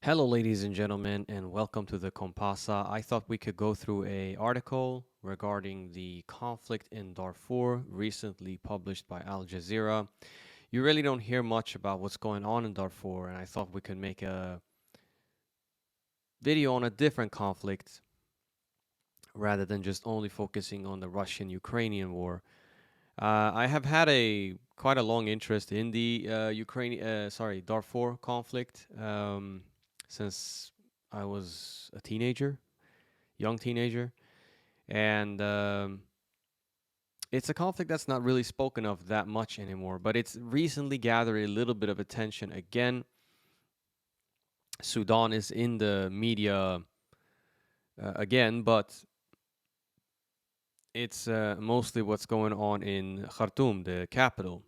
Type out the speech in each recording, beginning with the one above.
Hello, ladies and gentlemen, and welcome to the Compasa. I thought we could go through a article regarding the conflict in Darfur, recently published by Al Jazeera. You really don't hear much about what's going on in Darfur, and I thought we could make a video on a different conflict rather than just only focusing on the Russian-Ukrainian war. I have had a quite a long interest in the Darfur conflict since I was a teenager, young teenager, and it's a conflict that's not really spoken of that much anymore. But it's recently gathered a little bit of attention again. Sudan is in the media again, but it's mostly what's going on in Khartoum, the capital.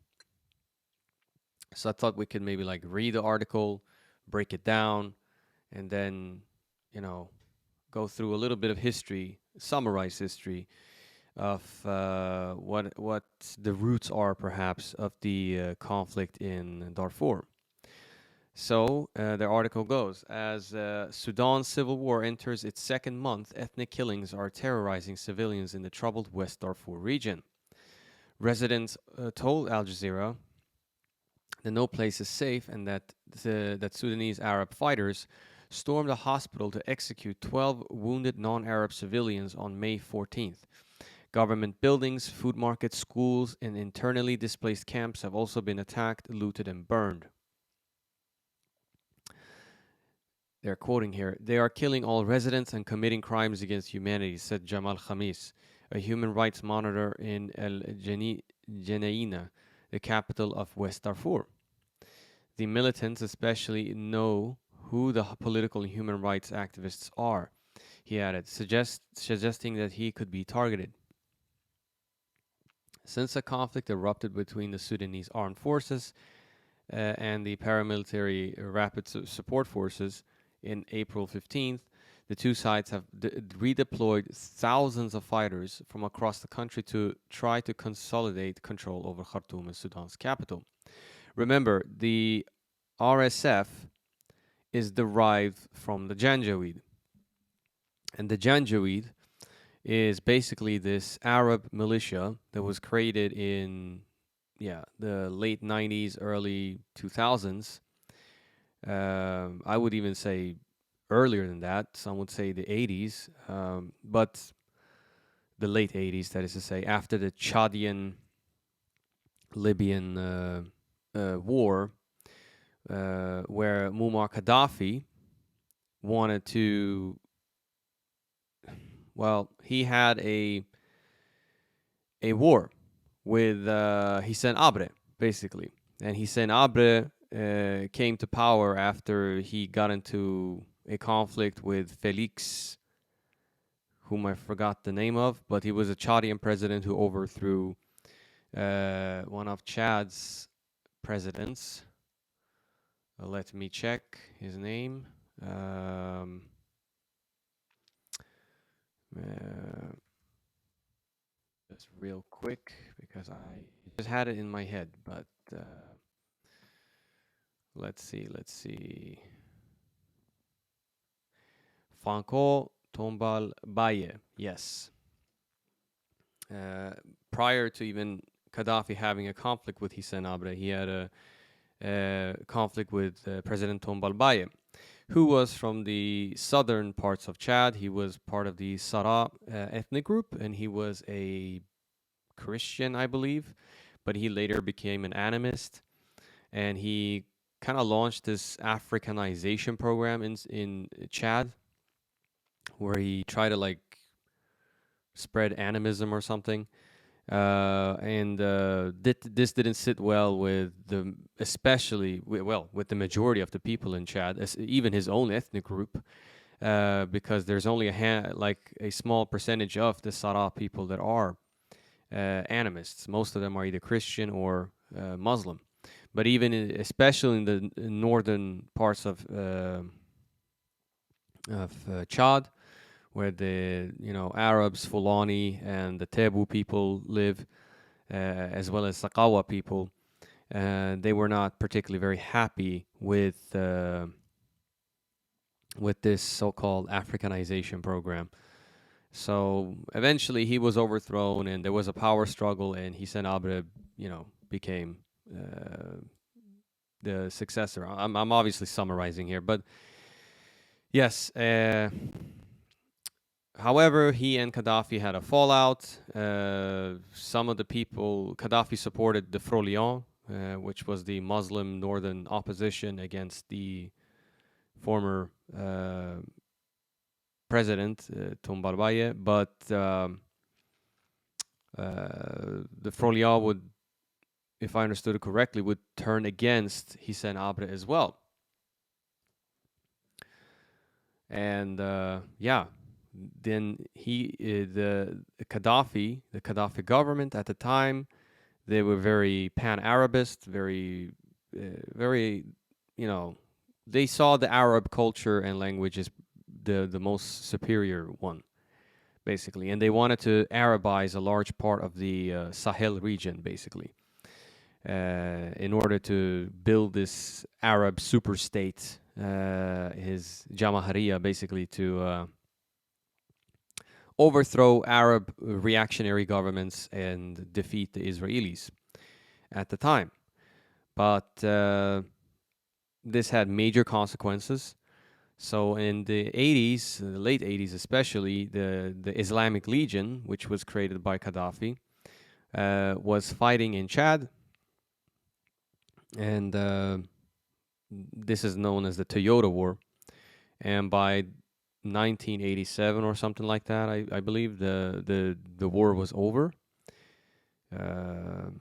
So I thought we could maybe like read the article, break it down, and then, you know, go through a little bit of history, summarize history of what the roots are perhaps of the conflict in Darfur. So the article goes: as Sudan's civil war enters its second month, ethnic killings are terrorizing civilians in the troubled West Darfur region. Residents told Al Jazeera that no place is safe and that Sudanese Arab fighters stormed a hospital to execute 12 wounded non-Arab civilians on May 14th. Government buildings, food markets, schools, and internally displaced camps have also been attacked, looted, and burned. They're quoting here: "They are killing all residents and committing crimes against humanity," said Jamal Khamis, a human rights monitor in El Geneina, the capital of West Darfur. The militants especially know who the political and human rights activists are, he added, suggesting that he could be targeted. Since the conflict erupted between the Sudanese armed forces and the paramilitary rapid support forces in April 15th, the two sides have redeployed thousands of fighters from across the country to try to consolidate control over Khartoum and Sudan's capital. Remember, the RSF is derived from the Janjaweed. And the Janjaweed is basically this Arab militia that was created in the late 90s, early 2000s. I would even say earlier than that. Some would say the 80s, but the late 80s, that is to say, after the Chadian Libyan war, where Muammar Gaddafi wanted to, well, he had a war with Hissène Abre, basically. And Hissène Abre came to power after he got into a conflict with Felix, whom I forgot the name of, but he was a Chadian president who overthrew one of Chad's presidents. Let me check his name. Uh, just real quick because I just had it in my head, but let's see, let's see. Franco Tombal Baye, yes. Uh, Prior to even Gaddafi having a conflict with Hissène Abre, he had a conflict with President Tombal Baye, who was from the southern parts of Chad. He was part of the Sara ethnic group, and he was a Christian, I believe, but he later became an animist, and he kind of launched this Africanization program in Chad, where he tried to like spread animism or something. And this didn't sit well with the, especially with the majority of the people in Chad, even his own ethnic group, because there's only like a small percentage of the Sara people that are animists. Most of them are either Christian or Muslim. But even especially in the northern parts of Chad, where the Arabs, Fulani, and the Tebu people live, as well as Sakawa people, they were not particularly very happy with with this so-called Africanization program. So eventually he was overthrown, and there was a power struggle, and Hissène Habre, became uh, the successor. I'm obviously summarizing here, but yes. However, he and Gaddafi had a fallout. Some of the people, Gaddafi supported the Front, which was the Muslim northern opposition against the former president, Tombal Baye, but the Front would, if I understood it correctly, would turn against Hissène Habre as well. And yeah, then the Gaddafi government at the time, they were very pan-Arabist, very, you know, they saw the Arab culture and language as the most superior one, basically, and they wanted to Arabize a large part of the Sahel region, basically, in order to build this Arab super state, his Jamahariya, basically, to overthrow Arab reactionary governments and defeat the Israelis at the time. But this had major consequences. So in the 80s, the late 80s especially, the Islamic Legion, which was created by Gaddafi, was fighting in Chad, and this is known as the Toyota War. And by 1987 or something like that, I believe the war was over. Uh,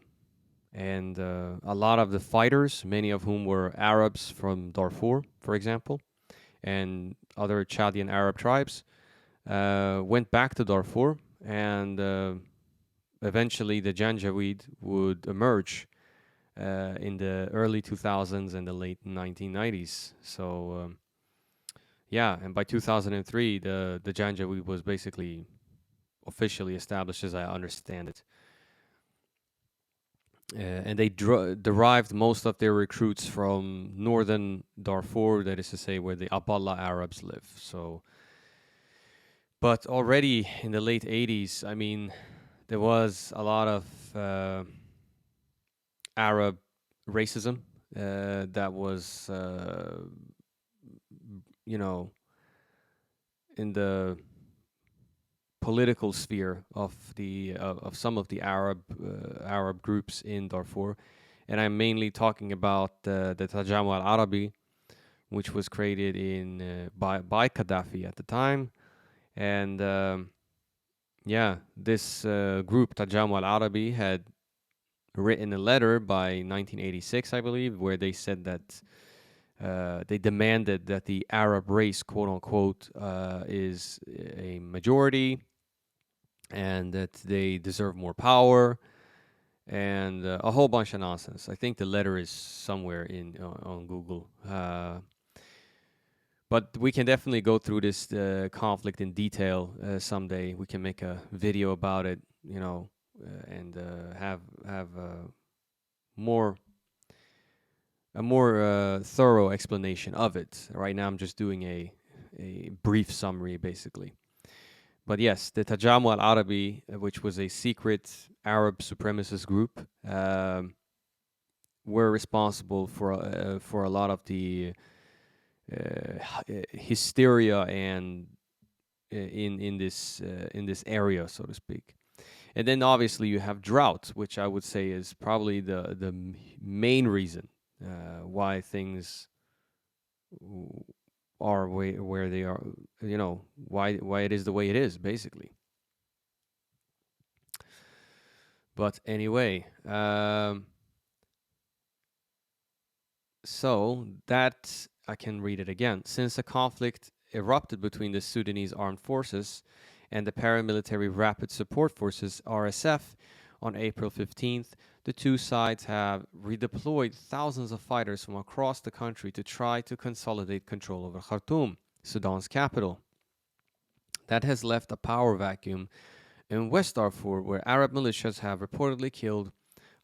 and a lot of the fighters, many of whom were Arabs from Darfur, for example, and other Chadian Arab tribes, went back to Darfur, and eventually the Janjaweed would emerge in the early 2000s and the late 1990s. So yeah, and by 2003, the Janjaweed was basically officially established, as I understand it. And they derived most of their recruits from northern Darfur, that is to say, where the Abala Arabs live. So, but already in the late 80s, I mean, there was a lot of Arab racism that was, you know, in the political sphere of the of some of the Arab groups in Darfur, and I'm mainly talking about the Tajam al Arabi, which was created in by Gaddafi at the time, and yeah, this group Tajam al Arabi had written a letter by 1986, I believe, where they said that they demanded that the Arab race, quote unquote, is a majority, and that they deserve more power, and a whole bunch of nonsense. I think the letter is somewhere in on Google. But we can definitely go through this conflict in detail someday. We can make a video about it, and have more a more thorough explanation of it. Right now, I'm just doing a brief summary, basically. But yes, the Tajamu al Arabi, which was a secret Arab supremacist group, were responsible for a lot of the hysteria and in this area, so to speak. And then obviously you have drought, which I would say is probably the main reason why things are where they are. Why it is the way it is, basically. But anyway, so that I can read it again. Since the conflict erupted between the Sudanese armed forces and the paramilitary Rapid Support Forces (RSF) on April 15th, the two sides have redeployed thousands of fighters from across the country to try to consolidate control over Khartoum, Sudan's capital. That has left a power vacuum in West Darfur, where Arab militias have reportedly killed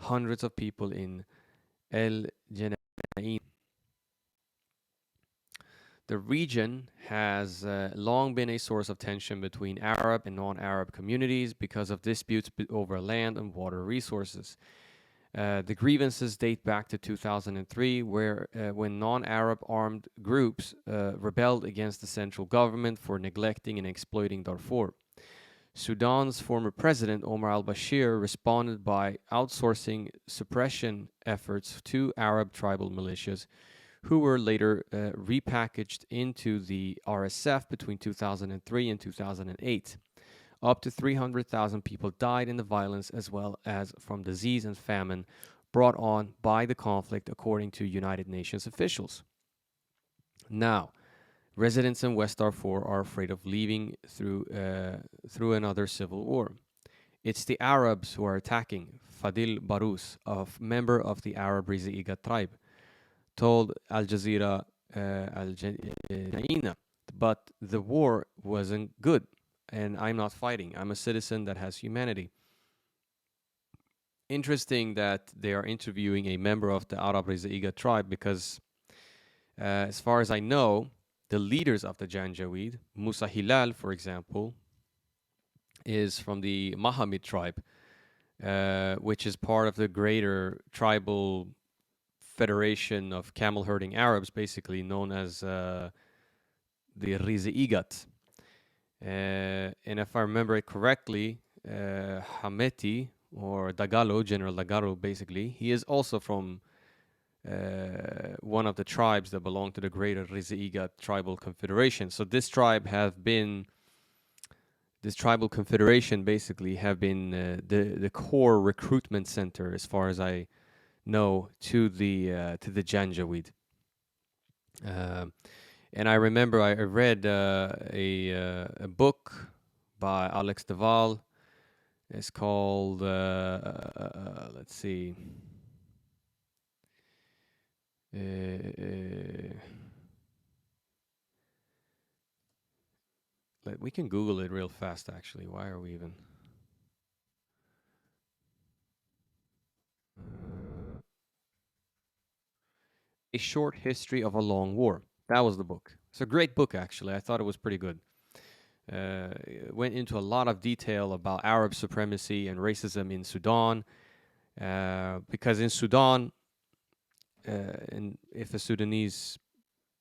hundreds of people in El Genein. the region has long been a source of tension between Arab and non Arab communities because of disputes over land and water resources. The grievances date back to 2003, when non-Arab armed groups rebelled against the central government for neglecting and exploiting Darfur. Sudan's former president Omar al-Bashir responded by outsourcing suppression efforts to Arab tribal militias, who were later repackaged into the RSF between 2003 and 2008. Up to 300,000 people died in the violence, as well as from disease and famine brought on by the conflict, according to United Nations officials. Now, residents in West Darfur are afraid of leaving through another civil war. It's the Arabs who are attacking. Fadil Barous, a member of the Arab Rizaiga tribe, told Al Jazeera Al Jaina, but the war wasn't good, and I'm not fighting. I'm a citizen that has humanity. Interesting that they are interviewing a member of the Arab Rizaiga tribe because, as far as I know, the leaders of the Janjaweed, Musa Hilal, for example, is from the Mahamid tribe, which is part of the greater tribal federation of camel herding Arabs, basically known as the Rizaigat. And if I remember it correctly, Hameti or Dagalo, General Dagalo, basically, he is also from one of the tribes that belong to the greater Rizaigat tribal confederation. So this tribal confederation basically have been the core recruitment center, as far as I know, to the Janjaweed. Um, and I remember I read a book by Alex Deval. It's called let's see. We can Google it real fast. Actually, why are we even? A Short History of a Long War. That was the book. It's a great book, actually. I thought it was pretty good. It went into a lot of detail about Arab supremacy and racism in Sudan, because in Sudan, and if a Sudanese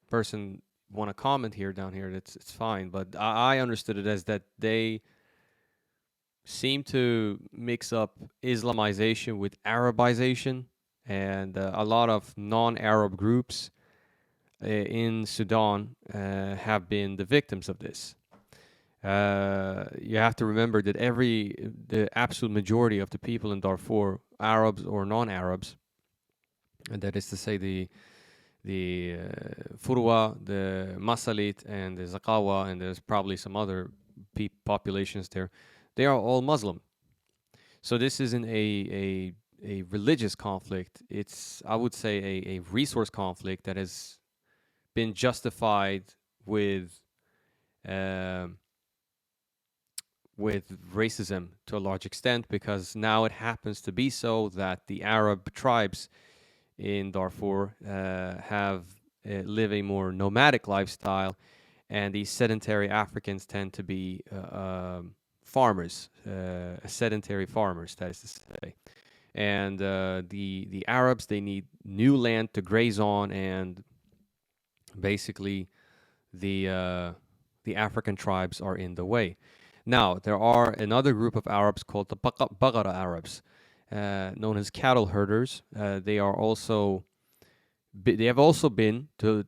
person want to comment here down here, it's fine. But I understood it as that they seem to mix up Islamization with Arabization, and a lot of non-Arab groups in Sudan have been the victims of this. You have to remember that the absolute majority of the people in Darfur, Arabs or non-Arabs, and that is to say the Furwa, the Masalit, and the Zakawa, and there's probably some other populations there. They are all Muslim. So this isn't a religious conflict. It's, I would say, a resource conflict that has been justified with um, with racism to a large extent, because now it happens to be so that the Arab tribes in Darfur have live a more nomadic lifestyle, and these sedentary Africans tend to be farmers, sedentary farmers, that is to say. And the Arabs, they need new land to graze on, and basically the African tribes are in the way. Now, there are another group of Arabs called the Bagara Arabs, known as cattle herders. They have also been, to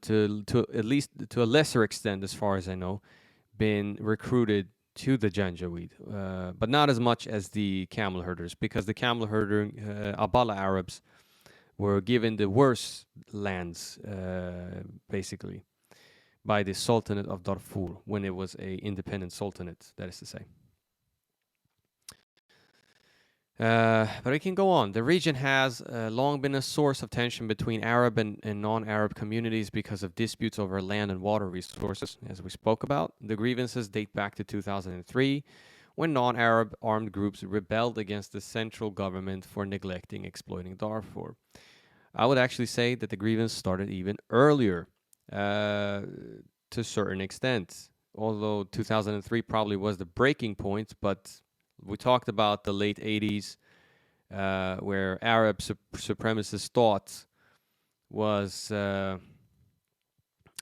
at least to a lesser extent, as far as I know, been recruited to the Janjaweed, but not as much as the camel herders, because the camel herding Abala Arabs were given the worst lands, basically, by the Sultanate of Darfur when it was a independent sultanate, that is to say. But we can go on. The region has long been a source of tension between Arab and non-Arab communities because of disputes over land and water resources, as we spoke about. The grievances date back to 2003, when non-Arab armed groups rebelled against the central government for neglecting exploiting Darfur. I would actually say that the grievance started even earlier. Uh, to a certain extent. Although 2003 probably was the breaking point, but we talked about the late 80s, where Arab supremacist thought was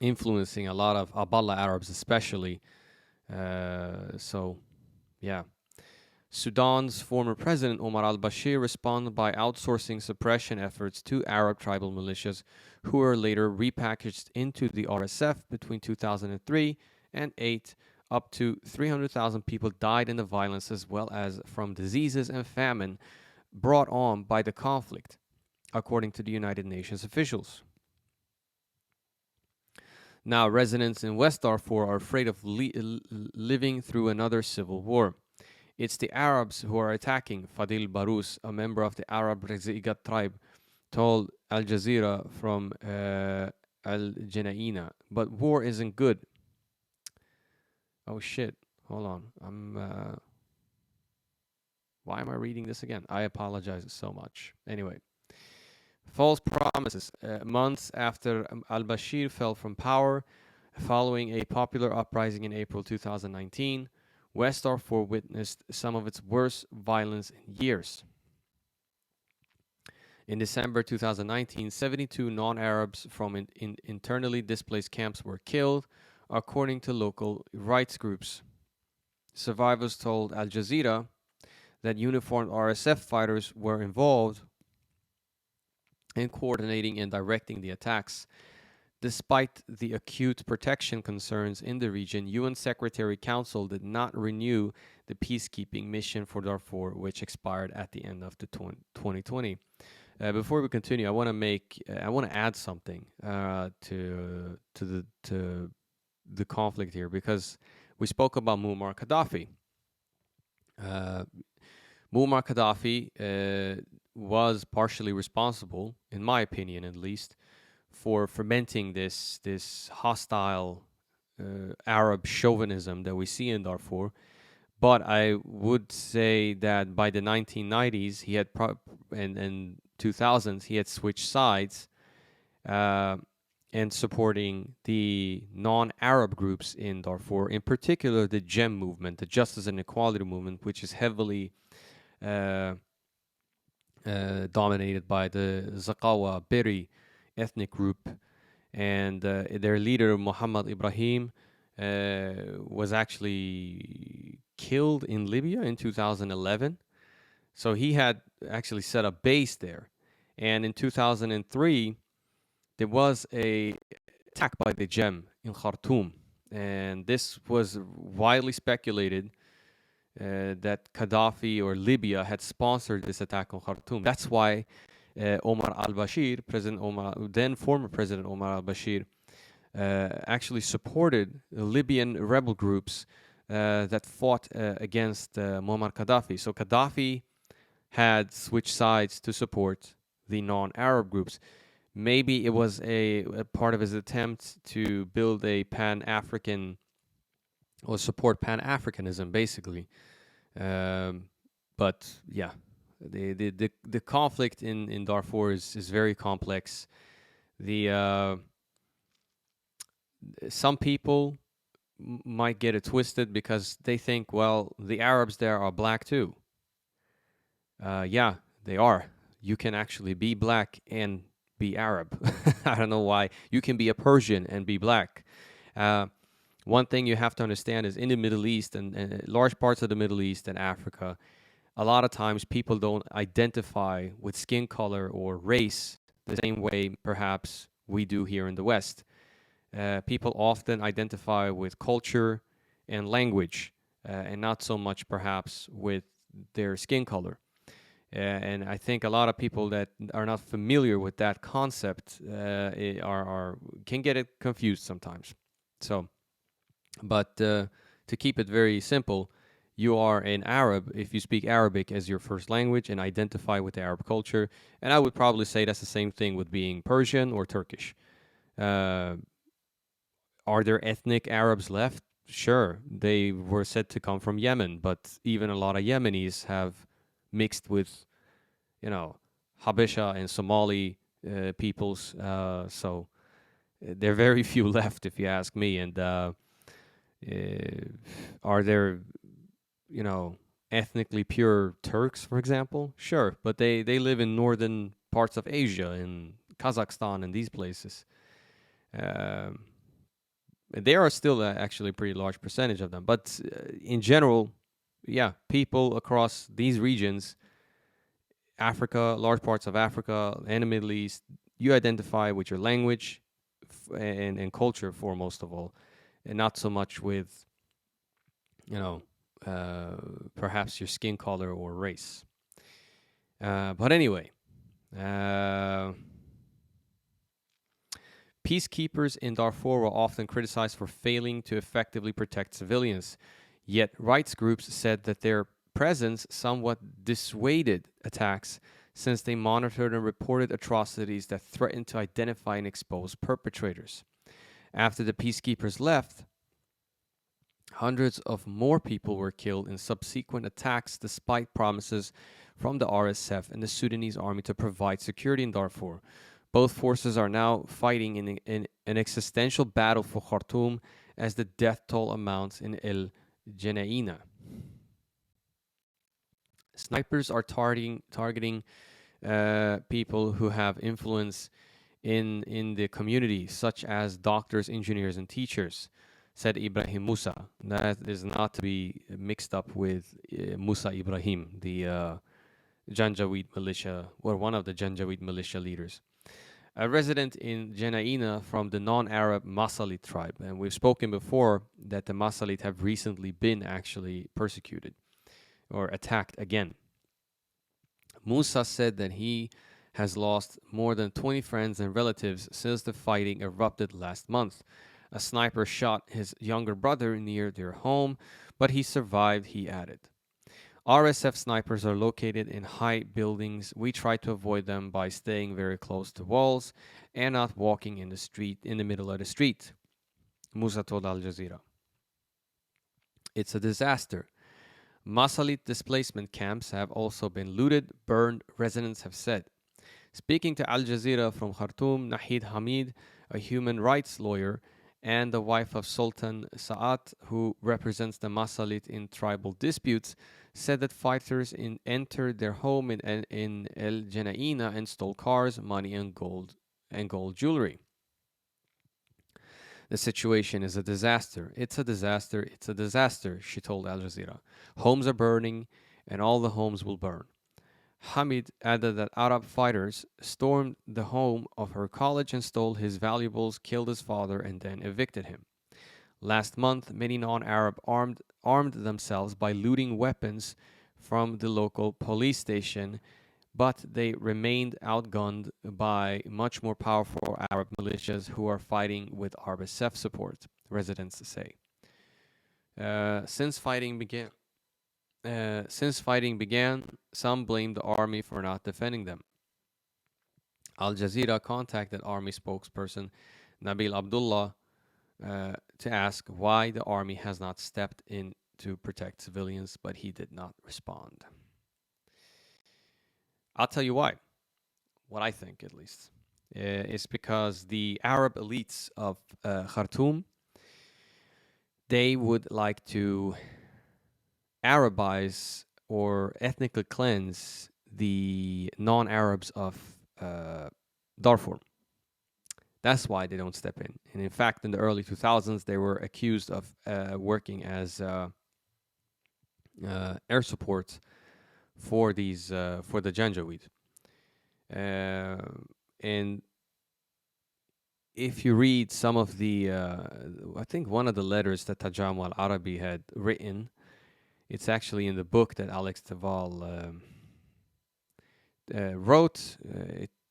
influencing a lot of Abala Arabs, especially. So, yeah. Sudan's former president Omar al-Bashir responded by outsourcing suppression efforts to Arab tribal militias, who were later repackaged into the RSF between 2003 and 8. Up to 300,000 people died in the violence, as well as from diseases and famine brought on by the conflict, according to the United Nations officials. Now, residents in West Darfur are afraid of living through another civil war. It's the Arabs who are attacking, Fadil Barous, a member of the Arab Rezigat tribe, told Al Jazeera from Al Janaina. But war isn't good. Oh shit. Hold on. Why am I reading this again? I apologize so much. Anyway. False promises. Months after al-Bashir fell from power, following a popular uprising in April 2019, West Darfur witnessed some of its worst violence in years. In December 2019, 72 non-Arabs from internally displaced camps were killed, according to local rights groups. Survivors told Al Jazeera that uniformed RSF fighters were involved in coordinating and directing the attacks. Despite the acute protection concerns in the region, UN Secretary Council did not renew the peacekeeping mission for Darfur, which expired at the end of the 2020. Before we continue, I want to add something to the conflict here, because we spoke about Muammar Gaddafi. Muammar Gaddafi was partially responsible, in my opinion at least, for fermenting this hostile Arab chauvinism that we see in Darfur. But I would say that by the 1990s, he had and 2000s, he had switched sides and supporting the non-Arab groups in Darfur, in particular the GEM movement, the Justice and Equality movement, which is heavily dominated by the Zakawa Beri ethnic group, and their leader Muhammad Ibrahim was actually killed in Libya in 2011. So he had actually set a base there, and in 2003 there was a attack by the GEM in Khartoum, and this was widely speculated that Gaddafi or Libya had sponsored this attack on Khartoum. That's why Omar al-Bashir, then former President Omar al-Bashir, actually supported Libyan rebel groups that fought against Muammar Gaddafi. So Gaddafi had switched sides to support the non-Arab groups. Maybe it was a part of his attempt to build a Pan-African or support Pan-Africanism, basically. But yeah, the conflict in Darfur is very complex. Some people might get it twisted because they think, well, the Arabs there are black too. Yeah, they are. You can actually be black and be Arab. I don't know why. You can be a Persian and be black. One thing you have to understand is in the Middle East and large parts of the Middle East and Africa, a lot of times people don't identify with skin color or race the same way perhaps we do here in the West. People often identify with culture and language, and not so much perhaps with their skin color. And I think a lot of people that are not familiar with that concept can get it confused sometimes. So, but to keep it very simple, you are an Arab if you speak Arabic as your first language and identify with the Arab culture. And I would probably say that's the same thing with being Persian or Turkish. Are there ethnic Arabs left? Sure, they were said to come from Yemen, but even a lot of Yemenis have mixed with, Habesha and Somali peoples. So There are very few left, if you ask me. And uh, are there, you know, ethnically pure Turks, for example? Sure, but they live in northern parts of Asia, in Kazakhstan, and these places. Um, there are still actually a pretty large percentage of them, but in general, yeah, people across these regions, Africa, large parts of Africa and the Middle East, you identify with your language and culture for most of all, and not so much with, you know, uh, perhaps your skin color or race. But anyway, uh, peacekeepers in Darfur were often criticized for failing to effectively protect civilians. Yet rights groups said that their presence somewhat dissuaded attacks since they monitored and reported atrocities that threatened to identify and expose perpetrators. After the peacekeepers left, hundreds of more people were killed in subsequent attacks despite promises from the RSF and the Sudanese army to provide security in Darfur. Both forces are now fighting in an existential battle for Khartoum as the death toll amounts in El Geneina. Snipers are targeting people who have influence in the community, such as doctors, engineers, and teachers, said Ibrahim Musa. That is not to be mixed up with Musa Ibrahim, the Janjaweed militia, or one of the Janjaweed militia leaders. A resident in Jenaina from the non-Arab Masalit tribe, and we've spoken before that the Masalit have recently been actually persecuted or attacked again. Musa said that he has lost more than 20 friends and relatives since the fighting erupted last month. A sniper shot his younger brother near their home, but he survived, he added. RSF snipers are located in high buildings. We try to avoid them by staying very close to walls and not walking in the street in the middle of the street. Musa told Al Jazeera. It's a disaster. Masalit displacement camps have also been looted, burned, residents have said. Speaking to Al Jazeera from Khartoum, Nahid Hamid, a human rights lawyer, and the wife of Sultan Saat, who represents the Masalit in tribal disputes, said that fighters entered their home in El Jenaina and stole cars, money, and gold jewelry. The situation is a disaster. It's a disaster. It's a disaster, she told Al Jazeera. Homes are burning, and all the homes will burn. Hamid added that Arab fighters stormed the home of her college and stole his valuables, killed his father, and then evicted him. Last month, many non-Arab armed themselves by looting weapons from the local police station, but they remained outgunned by much more powerful Arab militias who are fighting with RSF support, residents say. Since fighting began, some blamed the army for not defending them. Al Jazeera contacted army spokesperson Nabil Abdullah to ask why the army has not stepped in to protect civilians, but he did not respond. I'll tell you why. What I think, at least, is because the Arab elites of Khartoum, they would like to Arabize or ethnically cleanse the non-Arabs of Darfur. That's why they don't step in. And in fact, in the early 2000s, they were accused of working as air support for these for the Janjaweed. And if you read some of the, I think one of the letters that Tajam al Arabi had written, it's actually in the book that Alex Taval wrote.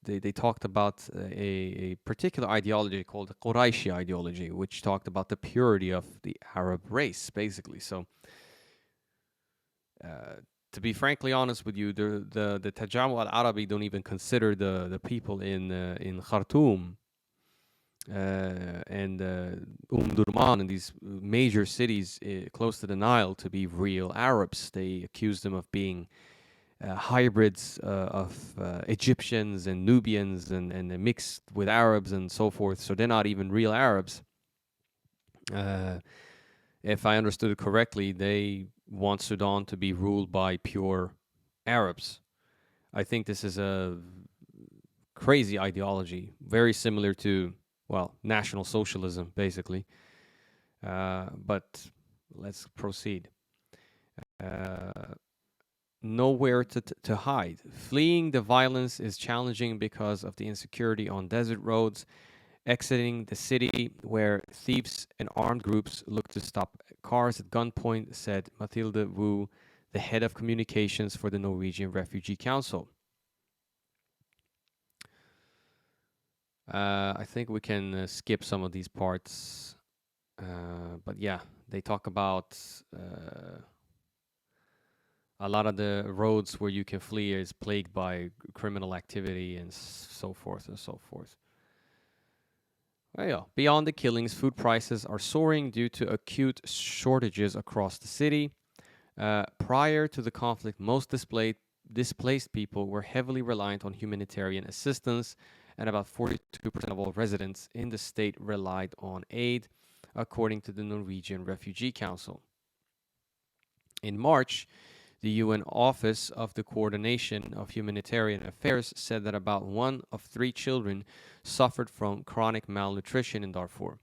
They talked about a particular ideology called the Quraishi ideology, which talked about the purity of the Arab race, basically. So, to be frankly honest with you, the Tajamu al-Arabi don't even consider the people in Khartoum and Durman and these major cities close to the Nile to be real Arabs. They accuse them of being hybrids of Egyptians and Nubians and they're mixed with Arabs and so forth. So they're not even real Arabs. Uh, if I understood it correctly, they want Sudan to be ruled by pure Arabs. I think this is a crazy ideology, very similar to, well, National Socialism, basically. But let's proceed. Uh, Nowhere to hide. Fleeing the violence is challenging because of the insecurity on desert roads. Exiting the city, where thieves and armed groups look to stop cars at gunpoint, said Mathilde Wu, the head of communications for the Norwegian Refugee Council. I think we can skip some of these parts. But yeah, they talk about a lot of the roads where you can flee is plagued by criminal activity and so forth and so forth. Well, yeah. Beyond the killings, food prices are soaring due to acute shortages across the city. Prior to the conflict, most displaced people were heavily reliant on humanitarian assistance, and about 42% of all residents in the state relied on aid, according to the Norwegian Refugee Council. In March, the UN Office of the Coordination of Humanitarian Affairs said that about 1 of 3 children suffered from chronic malnutrition in Darfur.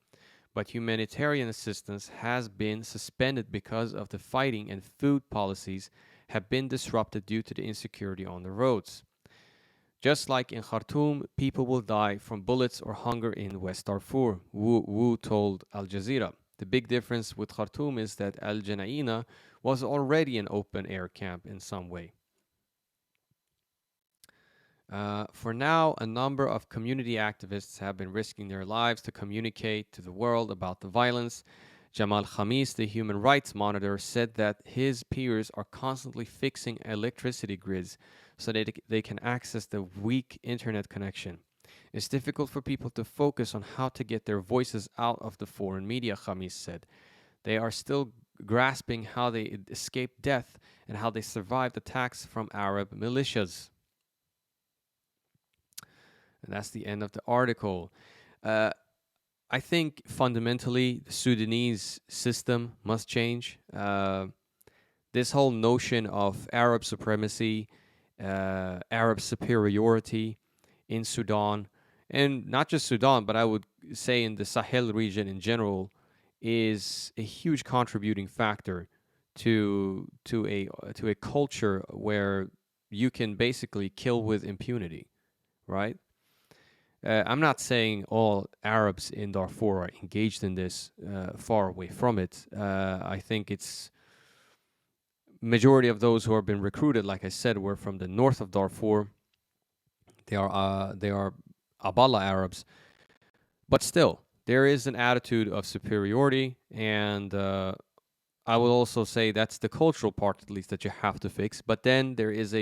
But humanitarian assistance has been suspended because of the fighting, and food policies have been disrupted due to the insecurity on the roads. Just like in Khartoum, people will die from bullets or hunger in West Darfur, Wu told Al Jazeera. The big difference with Khartoum is that Al Janaina was already an open air camp in some way. For now, a number of community activists have been risking their lives to communicate to the world about the violence. Jamal Khamis, the human rights monitor, said that his peers are constantly fixing electricity grids so that they can access the weak internet connection. It's difficult for people to focus on how to get their voices out of the foreign media, Khamis said. They are still grasping how they escaped death and how they survived attacks from Arab militias. And that's the end of the article. Uh, I think fundamentally the Sudanese system must change. This whole notion of Arab supremacy, Arab superiority in Sudan, and not just Sudan, but I would say in the Sahel region in general, is a huge contributing factor to a culture where you can basically kill with impunity, right? I'm not saying all Arabs in Darfur are engaged in this. Far away from it. I think it's majority of those who have been recruited, like I said, were from the north of Darfur. They are Abala Arabs, but still there is an attitude of superiority, and I will also say that's the cultural part, at least, that you have to fix. But then there is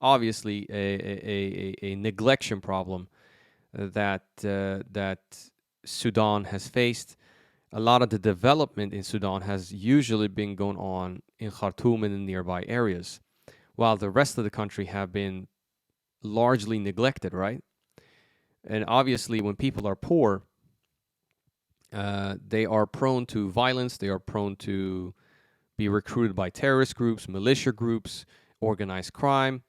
obviously a neglection problem that Sudan has faced. A lot of the development in Sudan has usually been going on in Khartoum and in nearby areas, while the rest of the country have been largely neglected, right? And obviously, when people are poor, they are prone to violence. They are prone to be recruited by terrorist groups, militia groups, organized crime.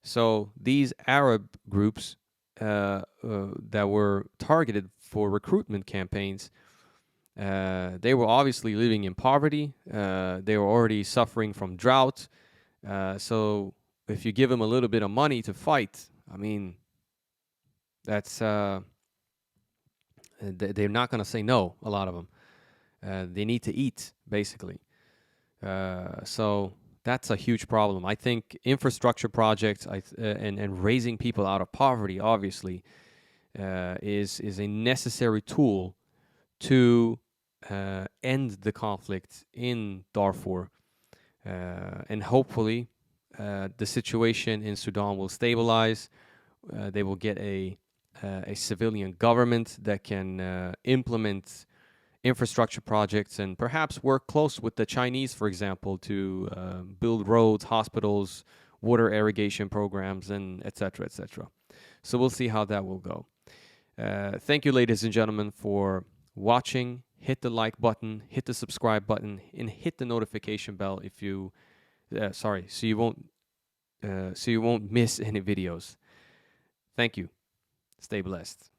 So these Arab groups that were targeted for recruitment campaigns, they were obviously living in poverty. They were already suffering from drought. So if you give them a little bit of money to fight, I mean, that's they're not going to say no. A lot of them, they need to eat basically. So that's a huge problem. I think infrastructure projects and raising people out of poverty, obviously, is a necessary tool to end the conflict in Darfur, and hopefully the situation in Sudan will stabilize. They will get a civilian government that can implement infrastructure projects and perhaps work close with the Chinese, for example, to build roads, hospitals, water irrigation programs, and etc. etc. So we'll see how that will go. Thank you, ladies and gentlemen, for watching. Hit the like button, hit the subscribe button, and hit the notification bell if you, so you won't miss any videos. Thank you. Stay blessed.